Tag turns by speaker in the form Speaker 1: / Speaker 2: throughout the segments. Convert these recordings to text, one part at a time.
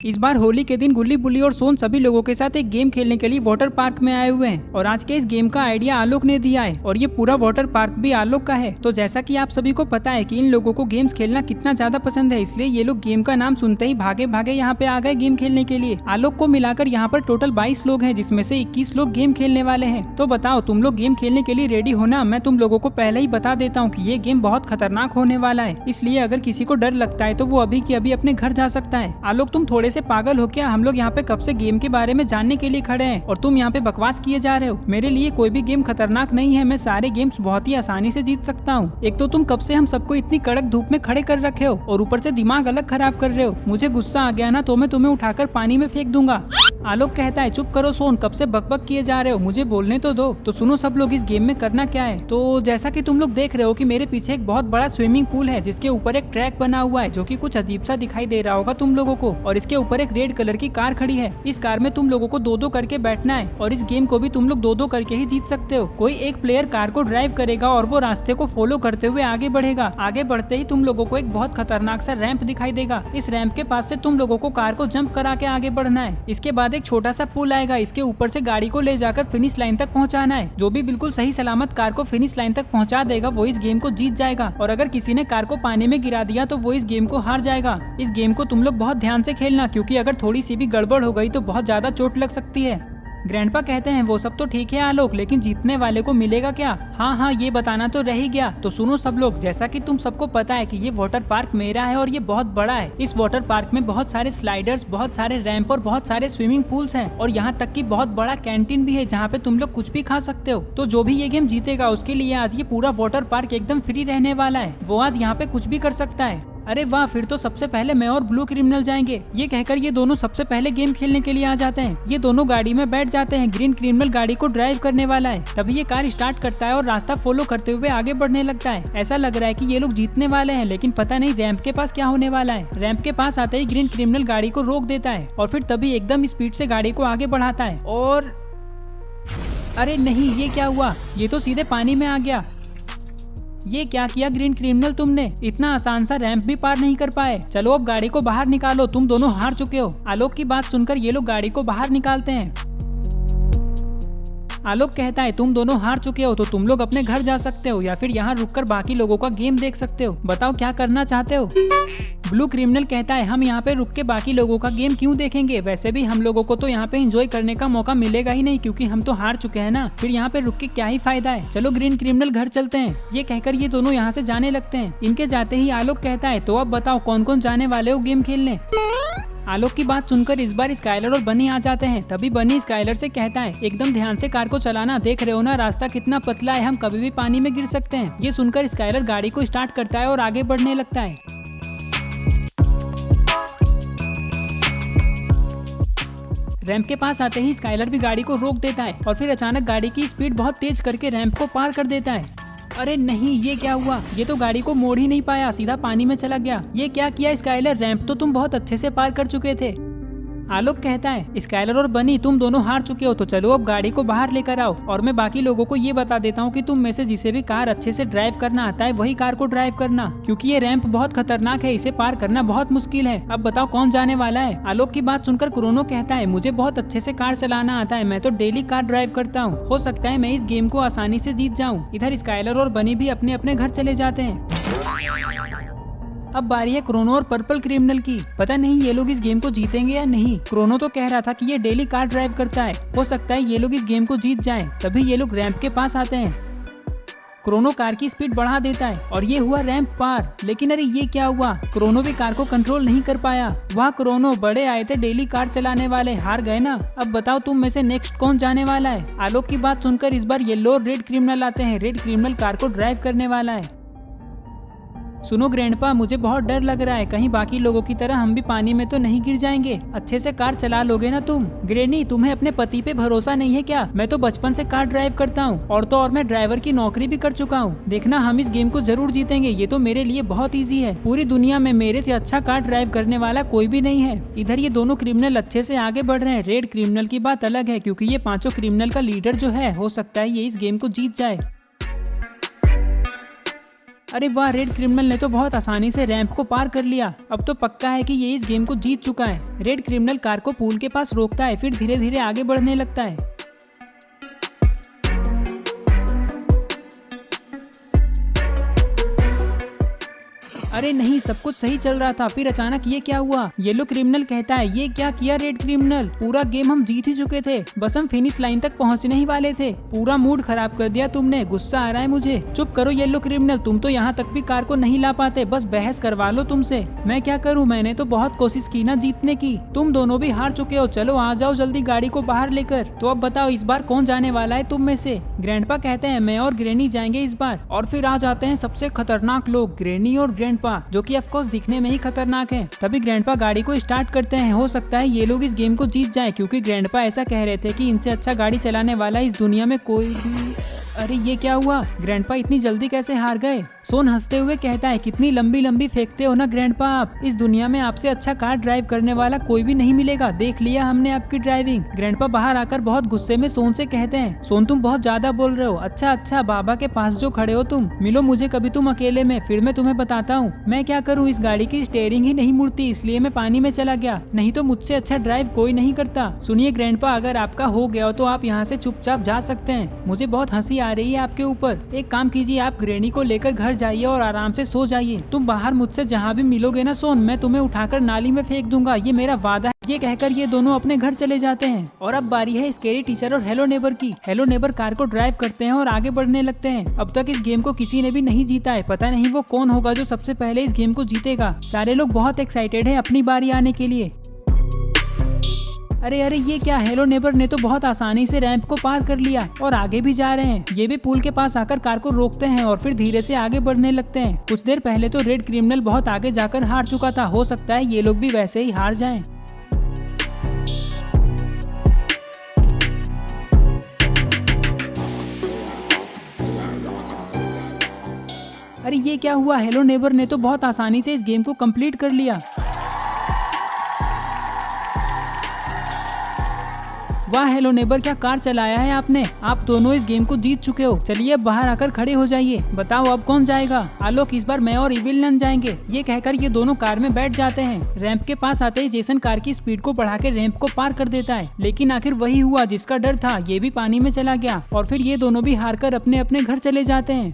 Speaker 1: इस बार होली के दिन गुल्ली बुल्ली और सोन सभी लोगों के साथ एक गेम खेलने के लिए वाटर पार्क में आए हुए हैं और आज के इस गेम का आइडिया आलोक ने दिया है और ये पूरा वाटर पार्क भी आलोक का है। तो जैसा कि आप सभी को पता है कि इन लोगों को गेम्स खेलना कितना ज्यादा पसंद है, इसलिए ये लोग गेम का नाम सुनते ही भागे भागे यहाँ पे आ गए गेम खेलने के लिए। आलोक को मिलाकर यहाँ पर टोटल 22 लोग हैं, जिसमें से 21 लोग गेम खेलने वाले हैं। तो बताओ तुम लोग गेम खेलने के लिए रेडी हो ना? मैं तुम लोगों को पहले ही बता देता हूँ कि ये गेम बहुत खतरनाक होने वाला है, इसलिए अगर किसी को डर लगता है तो वो अभी की अभी अपने घर जा सकता है। आलोक तुम थोड़े से पागल हो क्या? हम लोग यहाँ पे कब से गेम के बारे में जानने के लिए खड़े हैं और तुम यहाँ पे बकवास किए जा रहे हो। मेरे लिए कोई भी गेम खतरनाक नहीं है, मैं सारे गेम्स बहुत ही आसानी से जीत सकता हूँ। एक तो तुम कब से हम सबको इतनी कड़क धूप में खड़े कर रखे हो और ऊपर से दिमाग अलग खराब कर रहे हो। मुझे गुस्सा आ गया ना तो मैं तुम्हें उठाकर पानी में फेंक दूंगा। आलोक कहता है चुप करो सोन, कब से बकबक किए जा रहे हो, मुझे बोलने तो दो। तो सुनो सब लोग, इस गेम में करना क्या है। तो जैसा कि तुम लोग देख रहे हो कि मेरे पीछे एक बहुत बड़ा स्विमिंग पूल है जिसके ऊपर एक ट्रैक बना हुआ है जो कि कुछ अजीब सा दिखाई दे रहा होगा तुम लोगों को, और इसके ऊपर एक रेड कलर की कार खड़ी है। इस कार में तुम लोगों को दो दो करके बैठना है और इस गेम को भी तुम लोग दो दो करके ही जीत सकते हो। कोई एक प्लेयर कार को ड्राइव करेगा और वो रास्ते को फॉलो करते हुए आगे बढ़ेगा। आगे बढ़ते ही तुम लोगों को एक बहुत खतरनाक सा रैंप दिखाई देगा। इस रैंप के पास से तुम लोगों को कार को जंप करा के आगे बढ़ना है। इसके बाद एक छोटा सा पुल आएगा, इसके ऊपर से गाड़ी को ले जाकर फिनिश लाइन तक पहुंचाना है। जो भी बिल्कुल सही सलामत कार को फिनिश लाइन तक पहुंचा देगा वो इस गेम को जीत जाएगा, और अगर किसी ने कार को पानी में गिरा दिया तो वो इस गेम को हार जाएगा। इस गेम को तुम लोग बहुत ध्यान से खेलना, क्योंकि अगर थोड़ी सी भी गड़बड़ हो गई तो बहुत ज्यादा चोट लग सकती है। ग्रैंडपा कहते हैं वो सब तो ठीक है आलोक, लेकिन जीतने वाले को मिलेगा क्या? हाँ ये बताना तो रह ही गया। तो सुनो सब लोग, जैसा कि तुम सबको पता है कि ये वाटर पार्क मेरा है और ये बहुत बड़ा है। इस वाटर पार्क में बहुत सारे स्लाइडर्स, बहुत सारे रैंप और बहुत सारे स्विमिंग पूल्स हैं, और यहाँ तक कि बहुत बड़ा कैंटीन भी है जहाँ पे तुम लोग कुछ भी खा सकते हो। तो जो भी ये गेम जीतेगा उसके लिए आज ये पूरा वाटर पार्क एकदम फ्री रहने वाला है, वो आज यहाँ पे कुछ भी कर सकता है। अरे वाह, फिर तो सबसे पहले मैं और ब्लू क्रिमिनल जाएंगे। ये कहकर ये दोनों सबसे पहले गेम खेलने के लिए आ जाते हैं। ये दोनों गाड़ी में बैठ जाते हैं। ग्रीन क्रिमिनल गाड़ी को ड्राइव करने वाला है। तभी ये कार स्टार्ट करता है और रास्ता फॉलो करते हुए आगे बढ़ने लगता है। ऐसा लग रहा है कि ये लोग जीतने वाले हैं, लेकिन पता नहीं रैंप के पास क्या होने वाला है। रैंप के पास आते ही ग्रीन क्रिमिनल गाड़ी को रोक देता है और फिर तभी एकदम स्पीड से गाड़ी को आगे बढ़ाता है और अरे नहीं, ये क्या हुआ? ये तो सीधे पानी में आ गया। ये क्या किया ग्रीन क्रिमिनल तुमने? इतना आसान सा रैंप भी पार नहीं कर पाए। चलो अब गाड़ी को बाहर निकालो, तुम दोनों हार चुके हो। आलोक की बात सुनकर ये लोग गाड़ी को बाहर निकालते हैं। आलोक कहता है तुम दोनों हार चुके हो तो तुम लोग अपने घर जा सकते हो या फिर यहाँ रुककर बाकी लोगों का गेम देख सकते हो। बताओ क्या करना चाहते हो? ब्लू क्रिमिनल कहता है हम यहाँ पे रुक के बाकी लोगों का गेम क्यों देखेंगे, वैसे भी हम लोगों को तो यहाँ पे एंजॉय करने का मौका मिलेगा ही नहीं क्योंकि हम तो हार चुके हैं ना, फिर यहाँ पे रुक के क्या ही फायदा है। चलो ग्रीन क्रिमिनल घर चलते हैं। ये कहकर ये दोनों यहाँ से जाने लगते हैं। इनके जाते ही आलोक कहता है तो अब बताओ कौन कौन जाने वाले हो गेम खेलने? आलोक की बात सुनकर इस बार स्काइलर और बनी आ जाते हैं। तभी बनी स्काइलर से कहता है एकदम ध्यान से कार को चलाना, देख रहे हो ना रास्ता कितना पतला है, हम कभी भी पानी में गिर सकते हैं। ये सुनकर स्काइलर गाड़ी को स्टार्ट करता है और आगे बढ़ने लगता है। रैंप के पास आते ही स्काइलर भी गाड़ी को रोक देता है और फिर अचानक गाड़ी की स्पीड बहुत तेज करके रैंप को पार कर देता है। अरे नहीं, ये क्या हुआ? ये तो गाड़ी को मोड़ ही नहीं पाया, सीधा पानी में चला गया। ये क्या किया स्काइलर? रैंप तो तुम बहुत अच्छे से पार कर चुके थे। आलोक कहता है स्काइलर और बनी तुम दोनों हार चुके हो तो चलो अब गाड़ी को बाहर लेकर आओ, और मैं बाकी लोगों को ये बता देता हूँ कि तुम में से जिसे भी कार अच्छे से ड्राइव करना आता है वही कार को ड्राइव करना, क्योंकि ये रैंप बहुत खतरनाक है, इसे पार करना बहुत मुश्किल है। अब बताओ कौन जाने वाला है? आलोक की बात सुनकर क्रोनो कहता है मुझे बहुत अच्छे से कार चलाना आता है, मैं तो डेली कार ड्राइव करता हूँ, हो सकता है मैं इस गेम को आसानी से जीत जाऊँ। इधर स्काइलर और बनी भी अपने अपने घर चले जाते हैं। अब बारी है क्रोनो और पर्पल क्रिमिनल की। पता नहीं ये लोग इस गेम को जीतेंगे या नहीं। क्रोनो तो कह रहा था कि ये डेली कार ड्राइव करता है, हो सकता है ये लोग इस गेम को जीत जाएं। तभी ये लोग रैंप के पास आते हैं। क्रोनो कार की स्पीड बढ़ा देता है और ये हुआ रैंप पार। लेकिन अरे ये क्या हुआ? क्रोनो भी कार को कंट्रोल नहीं कर पाया। वाह क्रोनो, बड़े आए थे डेली कार चलाने वाले, हार गए ना। अब बताओ तुम में से नेक्स्ट कौन जाने वाला है? आलोक की बात सुनकर इस बार येलो और रेड क्रिमिनल आते हैं। रेड क्रिमिनल कार को ड्राइव करने वाला है। सुनो ग्रैंडपा, मुझे बहुत डर लग रहा है, कहीं बाकी लोगों की तरह हम भी पानी में तो नहीं गिर जाएंगे। अच्छे से कार चला लोगे ना तुम? ग्रेनी, तुम्हें अपने पति पे भरोसा नहीं है क्या? मैं तो बचपन से कार ड्राइव करता हूँ और तो और मैं ड्राइवर की नौकरी भी कर चुका हूँ। देखना हम इस गेम को जरूर जीतेंगे, ये तो मेरे लिए बहुत ईजी है। पूरी दुनिया में मेरे से अच्छा कार ड्राइव करने वाला कोई भी नहीं है। इधर ये दोनों क्रिमिनल अच्छे से आगे बढ़ रहे हैं। रेड क्रिमिनल की बात अलग है क्योंकि ये पांचों क्रिमिनल का लीडर जो है, हो सकता है ये इस गेम को जीत जाए। अरे वाह, रेड क्रिमिनल ने तो बहुत आसानी से रैंप को पार कर लिया। अब तो पक्का है कि ये इस गेम को जीत चुका है। रेड क्रिमिनल कार को पूल के पास रोकता है, फिर धीरे धीरे आगे बढ़ने लगता है। अरे नहीं, सब कुछ सही चल रहा था, फिर अचानक ये क्या हुआ। येलो क्रिमिनल कहता है, ये क्या किया रेड क्रिमिनल, पूरा गेम हम जीत ही चुके थे, बस हम फिनिश लाइन तक पहुंचने ही वाले थे। पूरा मूड खराब कर दिया तुमने, गुस्सा आ रहा है मुझे। चुप करो येलो क्रिमिनल, तुम तो यहाँ तक भी कार को नहीं ला पाते, बस बहस करवा लो तुमसे। मैं क्या करूँ, मैंने तो बहुत कोशिश की ना जीतने की। तुम दोनों भी हार चुके हो, चलो आ जाओ जल्दी गाड़ी को बाहर लेकर। तो अब बताओ इस बार कौन जाने वाला है तुम में से। ग्रैंडपा कहते हैं, मैं और ग्रैनी जाएंगे इस बार। और फिर आ जाते हैं सबसे खतरनाक लोग, ग्रैनी और ग्रैंडपा, जो कि ऑफ कोर्स दिखने में ही खतरनाक हैं। तभी ग्रैंडपा गाड़ी को स्टार्ट करते हैं। हो सकता है ये लोग इस गेम को जीत जाएं, क्योंकि ग्रैंडपा ऐसा कह रहे थे कि इनसे अच्छा गाड़ी चलाने वाला इस दुनिया में कोई भी। अरे ये क्या हुआ, ग्रैंडपा इतनी जल्दी कैसे हार गए। सोन हंसते हुए कहता है, कितनी लंबी लंबी फेंकते हो ना ग्रैंडपा आप, इस दुनिया में आपसे अच्छा कार ड्राइव करने वाला कोई भी नहीं मिलेगा, देख लिया हमने आपकी ड्राइविंग। ग्रैंडपा बाहर आकर बहुत गुस्से में सोन से कहते हैं, सोन तुम बहुत ज्यादा बोल रहे हो। अच्छा अच्छा, बाबा के पास जो खड़े हो तुम, मिलो मुझे कभी तुम अकेले में, फिर मैं तुम्हें बताता हूँ। मैं क्या करूँ, इस गाड़ी की स्टीयरिंग ही नहीं मुड़ती, इसलिए मैं पानी में चला गया, नहीं तो मुझसे अच्छा ड्राइव कोई नहीं करता। सुनिए ग्रैंडपा, अगर आपका हो गया हो तो आप यहाँ से चुपचाप जा सकते हैं, मुझे बहुत हंसी आ रही है आपके ऊपर। एक काम कीजिए, आप ग्रैनी को लेकर घर जाइए और आराम से सो जाइए। तुम बाहर मुझसे जहाँ भी मिलोगे ना सोन, मैं तुम्हें उठाकर नाली में फेंक दूंगा, ये मेरा वादा है। ये कहकर ये दोनों अपने घर चले जाते हैं। और अब बारी है स्केरी टीचर और हेलो नेबर की। हेलो नेबर कार को ड्राइव करते हैं और आगे बढ़ने लगते हैं। अब तक इस गेम को किसी ने भी नहीं जीता है, पता नहीं वो कौन होगा जो सबसे पहले इस गेम को जीतेगा। सारे लोग बहुत एक्साइटेड हैं अपनी बारी आने के लिए। अरे अरे ये क्या, हेलो नेबर ने तो बहुत आसानी से रैंप को पार कर लिया और आगे भी जा रहे हैं। ये भी पुल के पास आकर कार को रोकते हैं और फिर धीरे से आगे बढ़ने लगते हैं। कुछ देर पहले तो रेड क्रिमिनल बहुत आगे जाकर हार चुका था, हो सकता है ये लोग भी वैसे ही हार जाएं। अरे ये क्या हुआ, हेलो नेबर ने तो बहुत आसानी से इस गेम को कंप्लीट कर लिया। वाह हेलो नेबर, क्या कार चलाया है आपने, आप दोनों इस गेम को जीत चुके हो। चलिए अब बाहर आकर खड़े हो जाइए, बताओ अब कौन जाएगा। आलोक, इस बार मैं और इविल नन जाएंगे। ये कहकर ये दोनों कार में बैठ जाते हैं। रैंप के पास आते ही जेसन कार की स्पीड को बढ़ा के रैंप को पार कर देता है, लेकिन आखिर वही हुआ जिसका डर था, ये भी पानी में चला गया और फिर ये दोनों भी हार कर अपने अपने घर चले जाते हैं।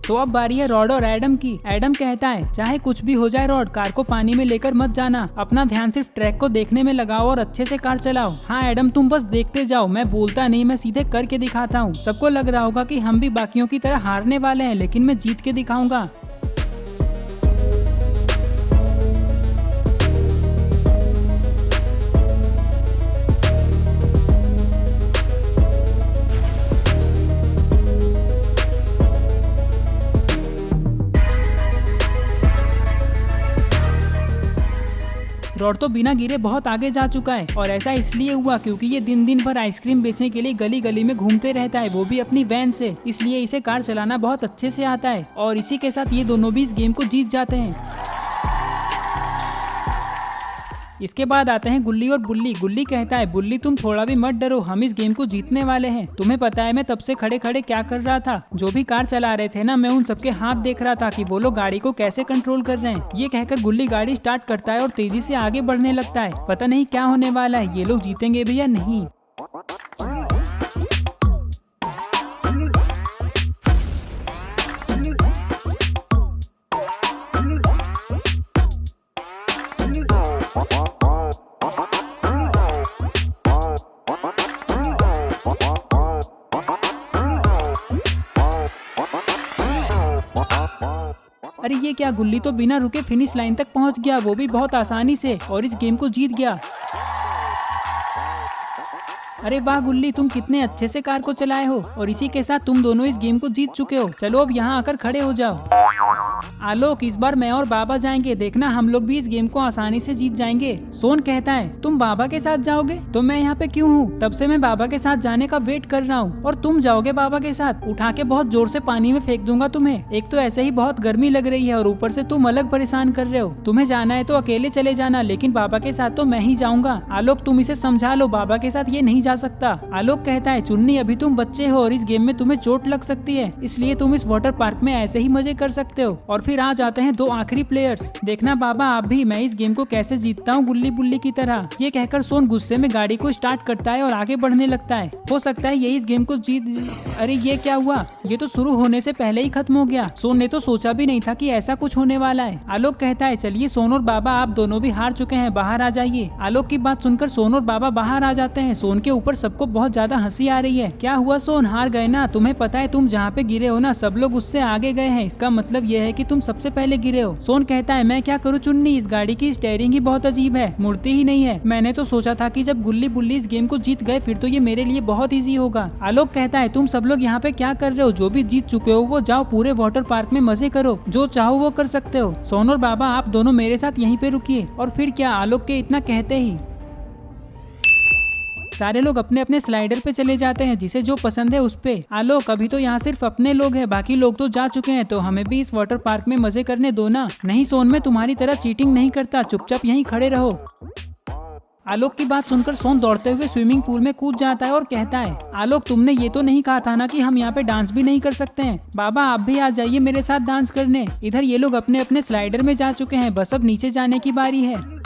Speaker 1: तो अब बारी है रॉड और एडम की। एडम कहता है, चाहे कुछ भी हो जाए रॉड, कार को पानी में लेकर मत जाना, अपना ध्यान सिर्फ ट्रैक को देखने में लगाओ और अच्छे से कार चलाओ। हाँ एडम, तुम बस देखते जाओ, मैं बोलता नहीं, मैं सीधे करके दिखाता हूँ। सबको लग रहा होगा कि हम भी बाकियों की तरह हारने वाले हैं, लेकिन मैं जीत के दिखाऊंगा। रॉड तो बिना गिरे बहुत आगे जा चुका है और ऐसा इसलिए हुआ क्योंकि ये दिन दिन भर आइसक्रीम बेचने के लिए गली गली में घूमते रहता है, वो भी अपनी वैन से, इसलिए इसे कार चलाना बहुत अच्छे से आता है। और इसी के साथ ये दोनों भी इस गेम को जीत जाते हैं। इसके बाद आते हैं गुल्ली और बुल्ली। गुल्ली कहता है, बुल्ली तुम थोड़ा भी मत डरो, हम इस गेम को जीतने वाले हैं। तुम्हें पता है मैं तब से खड़े खड़े क्या कर रहा था, जो भी कार चला रहे थे ना, मैं उन सबके हाथ देख रहा था कि वो लोग गाड़ी को कैसे कंट्रोल कर रहे हैं। ये कहकर गुल्ली गाड़ी स्टार्ट करता है और तेजी से आगे बढ़ने लगता है। पता नहीं क्या होने वाला है, ये लोग जीतेंगे भी या नहीं। अरे ये क्या, गुल्ली तो बिना रुके फिनिश लाइन तक पहुंच गया, वो भी बहुत आसानी से, और इस गेम को जीत गया। अरे वाह गुल्ली, तुम कितने अच्छे से कार को चलाए हो और इसी के साथ तुम दोनों इस गेम को जीत चुके हो। चलो अब यहाँ आकर खड़े हो जाओ। आलोक इस बार मैं और बाबा जाएंगे, देखना हम लोग भी इस गेम को आसानी से जीत जाएंगे। सोन कहता है तुम बाबा के साथ जाओगे? तो मैं यहाँ पे क्यों हूँ? तब से मैं बाबा के साथ जाने का वेट कर रहा हूँ और तुम जाओगे बाबा के साथ? उठा के बहुत जोर से पानी में फेंक दूंगा तुम्हें। एक तो ऐसे ही बहुत गर्मी लग रही है और ऊपर से तुम अलग परेशान कर रहे हो। तुम्हें जाना है तो अकेले चले जाना, लेकिन बाबा के साथ तो मैं ही जाऊंगा। आलोक तुम इसे समझा लो, बाबा के साथ ये नहीं जा सकता। आलोक कहता है चुन्नी अभी तुम बच्चे हो और इस गेम में तुम्हें चोट लग सकती है, इसलिए तुम इस वाटर पार्क में ऐसे ही मजे कर सकते हो। और फिर आ जाते हैं दो आखिरी प्लेयर्स। देखना बाबा आप भी, मैं इस गेम को कैसे जीतता हूँ गुल्ली बुल्ली की तरह। ये कहकर सोन गुस्से में गाड़ी को स्टार्ट करता है और आगे बढ़ने लगता है। हो सकता है ये इस गेम को जीत। अरे ये क्या हुआ? ये तो शुरू होने से पहले ही खत्म हो गया। सोन ने तो सोचा भी नहीं था कि ऐसा कुछ होने वाला है। आलोक कहता है चलिए सोन और बाबा आप दोनों भी हार चुके हैं, बाहर आ जाइए। आलोक की बात सुनकर सोन और बाबा बाहर आ जाते हैं। सोन के ऊपर सबको बहुत ज्यादा हंसी आ रही है। क्या हुआ सोन, हार गए ना? तुम्हें पता है तुम जहाँ पे गिरे हो ना, सब लोग उससे आगे गए हैं, इसका मतलब ये है कि तुम सबसे पहले गिरे हो। सोन कहता है मैं क्या करूँ चुन्नी, इस गाड़ी की स्टीयरिंग ही बहुत अजीब है, मुड़ती ही नहीं है। मैंने तो सोचा था कि जब गुल्ली बुल्ली इस गेम को जीत गए फिर तो ये मेरे लिए बहुत ईजी होगा। आलोक कहता है तुम सब लोग यहाँ पे क्या कर रहे हो? जो भी जीत चुके हो वो जाओ पूरे वाटर पार्क में मजे करो, जो चाहो वो कर सकते हो। सोन और बाबा आप दोनों मेरे साथ यहीं पे रुकिए। और फिर क्या, आलोक के इतना कहते ही सारे लोग अपने अपने स्लाइडर पे चले जाते हैं, जिसे जो पसंद है उस पे। आलोक अभी तो यहाँ सिर्फ अपने लोग हैं, बाकी लोग तो जा चुके हैं, तो हमें भी इस वाटर पार्क में मजे करने दो ना। नहीं सोन, मैं तुम्हारी तरह चीटिंग नहीं करता, चुपचाप यहीं खड़े रहो। आलोक की बात सुनकर सोन दौड़ते हुए स्विमिंग पूल में कूद जाता है और कहता है आलोक तुमने ये तो नहीं कहा था ना कि हम यहाँ पे डांस भी नहीं कर सकते हैं? बाबा आप भी आ जाइए मेरे साथ डांस करने। इधर ये लोग अपने अपने स्लाइडर में जा चुके हैं, बस अब नीचे जाने की बारी है।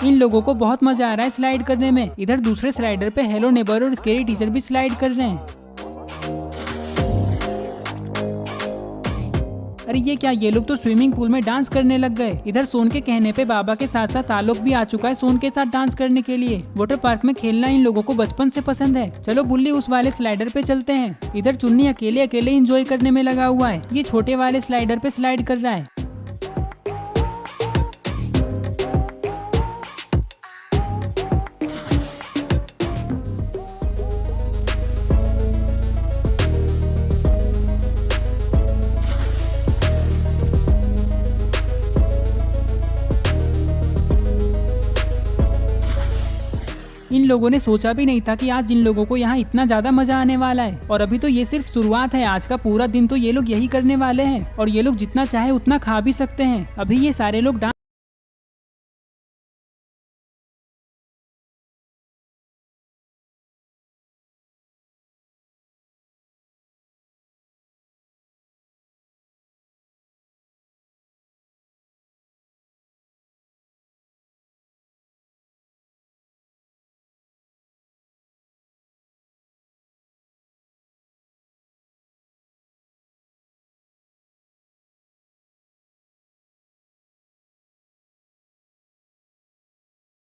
Speaker 1: इन लोगों को बहुत मजा आ रहा है स्लाइड करने में। इधर दूसरे स्लाइडर पे हेलो नेबर और स्केरी टीचर भी स्लाइड कर रहे हैं। अरे ये क्या, ये लोग तो स्विमिंग पूल में डांस करने लग गए। इधर सोन के कहने पे बाबा के साथ साथ आलोक भी आ चुका है सोन के साथ डांस करने के लिए। वाटर पार्क में खेलना इन लोगों को बचपन से पसंद है। चलो बुल्ली उस वाले स्लाइडर पे चलते हैं। इधर चुन्नी अकेले अकेले एंजॉय करने में लगा हुआ है, ये छोटे वाले स्लाइडर पे स्लाइड कर रहा है। इन लोगों ने सोचा भी नहीं था कि आज इन लोगों को यहाँ इतना ज्यादा मजा आने वाला है। और अभी तो ये सिर्फ शुरुआत है, आज का पूरा दिन तो ये लोग यही करने वाले हैं और ये लोग जितना चाहे उतना खा भी सकते हैं। अभी ये सारे लोग